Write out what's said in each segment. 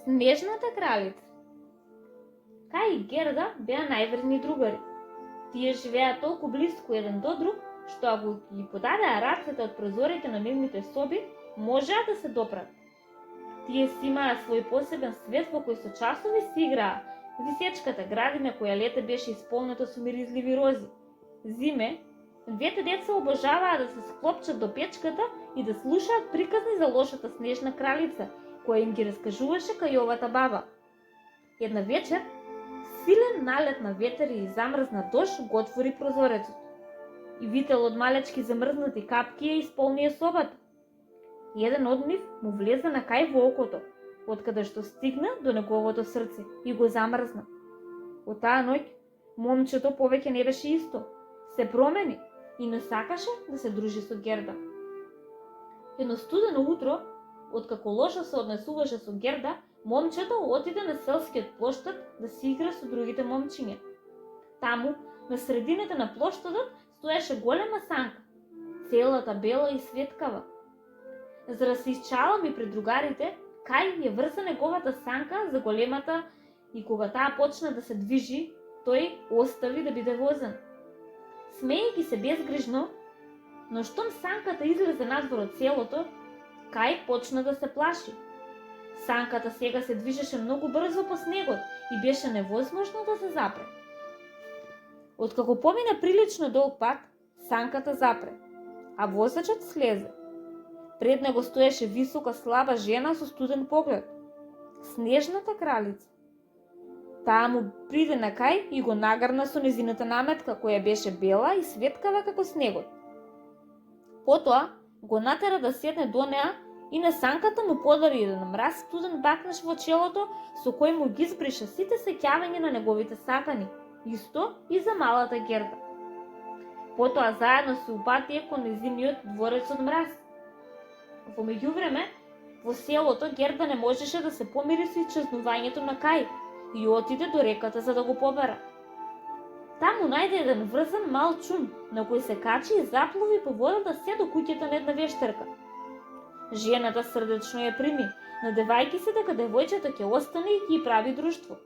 Снежната кралица. Кај и Герда беа најверни другари. Тие живеа толку близко еден до друг, што ако ги подадеа рацете од прозорите на нивните соби, можеа да се допрат. Тие си имаа свој посебен свет во кој со часови си играа. Висечката градина која лете беше исполнета со миризливи рози. Зиме, двете деца обожаваа да се склопчат до печката и да слушаат приказни за лошата снежна кралица, која им ги раскажуваше кајовата баба. Една вечер, силен налет на ветер и замрзна дожд го отвори прозорецот. И вител од малечки замрзнати капки ја исполнија собата. Еден од нив му влезе на кај во окото, откаде што стигна до неговото срце и го замрзна. Од таа ноќ, момчето повеќе не беше исто, се промени и не сакаше да се дружи со Герда. Едно студено утро, откако лошо се однесуваше со Герда, момчето отиде на селскиот плоштад да си игра со другите момчиња. Таму, на средината на плоштадот, стоеше голема санка, целата бела и светкава. За да се исчалами пред другарите, Кај ја врза неговата санка за големата и кога таа почна да се движи, тој остави да биде возен. Смеејќи се безгрижно, но штом санката излезе надвор од селото, Кај почна да се плаши. Санката сега се движеше многу брзо по снегот и беше невозможно да се запре. Откако помина прилично долг пат, санката запре, а возачот слезе. Пред него стоеше висока, слаба жена со студен поглед. Снежната кралица. Таа му приде на Кај и го нагрна со незината наметка, која беше бела и светкава како снегот. Потоа го натера да седне до неа и на санката му подари еден мраз студен бакнеш во челото, со кој му ги избриша сите сеќавања на неговите сакани, исто и за малата Герда. Потоа заедно се упатија кон незиниот дворец од мраз. Во меѓувреме, во селото Герда не можеше да се помири со исчезнувањето на Кај и отиде до реката за да го побера. Таму најде еден врзан мал чум, на кој се качи и заплови по водата се до куќата на една вештерка. Жената срдечно ја прими, надевајќи се дека девојчето ќе остане и ќе прави друштво.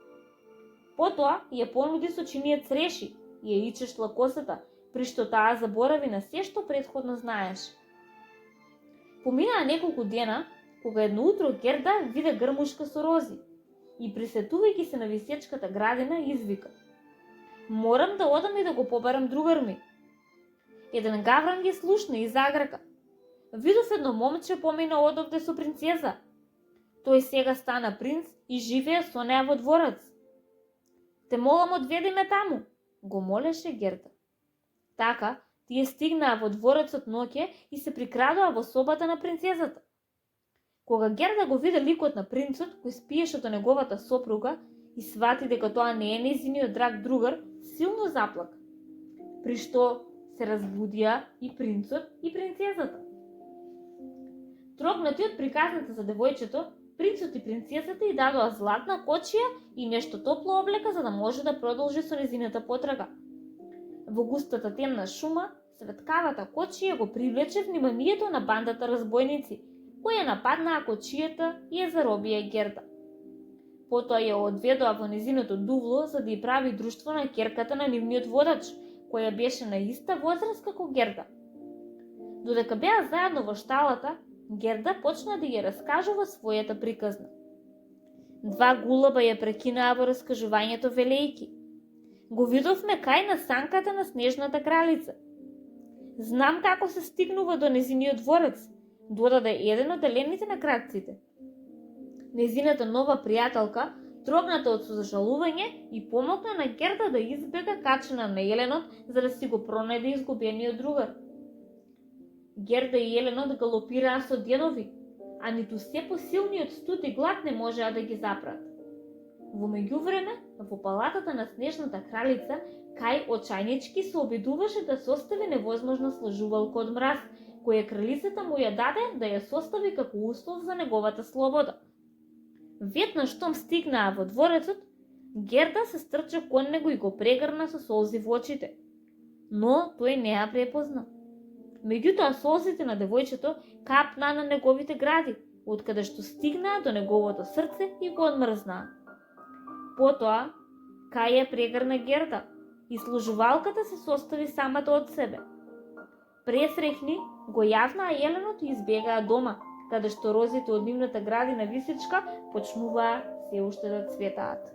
Потоа ја понуди сочиниот цреши и ја ичешла косата, при што таа заборави на се што претходно знаеше. Поминаа неколку дена, кога едно утро Герда виде грмушка со рози и присетувајќи се на висечката градина извика: "Морам да одам и да го побарам другар ми." Еден гавран ги слушна и заграка: "Видов едно момче помина одовде со принцеза. Тој сега стана принц и живее со неа во дворец. Те молам, одведи ме таму," го молеше Герда. Така, тие стигнаа во дворецот ноќе и се прикрадоа во собата на принцезата. Кога Герда го виде ликот на принцот кој спиеше до неговата сопруга и свати дека тоа не е нејзиниот драг другар, силно заплака. При што се разбудија и принцот и принцезата. Трогнати од приказната за девојчето, принцот и принцезата и дадоа златна кочија и нешто топло облека за да може да продолжи со незината потрага. Во густата темна шума, светкавата кочија го привлече вниманието на бандата разбойници, кои ја нападнаа кочијата и ја заробија Герда. Потоа ја одведоа во незиното дувло за да ја прави друштво на ќерката на нивниот водач, која беше на иста возраст како Герда. Додека беа заедно во шталата, Герда почна да ја раскажува својата приказна. Два гулаба ја прекинаа во раскажувањето велејки: "Го видовме Кај на санката на снежната кралица. Знам како се стигнува до незиниот дворец," додаде еден од елените на крадците. Незината нова пријателка трогната од созажалување и помогна на Герда да избега качена на еленот за да си го пронајде изгубениот другар. Герда и еленот галопираа со денови, а ниту се посилниот студ и глад не можеа да ги запрат. Во меѓувреме, во палатата на снежната кралица, Кај очајнички се обидуваше да состави невозможна сложувалка од мраз, која кралицата му ја даде да ја состави како услов за неговата слобода. Веднаш штом стигнаа во дворецот, Герда се стрча кон него и го прегрна со солзи во очите. Но тој не ја препозна. Меѓутоа солзите на девојчето капнаа на неговите гради, откаде што стигнаа до неговото срце и го одмрзнаа. Потоа, кај ја прегрна Герда и служувалката се состави самата од себе. Пресрехни го јавнаа Еленот и избегаа дома, каде што розите од нивната градина висечка почнуваа се уште да цветаат.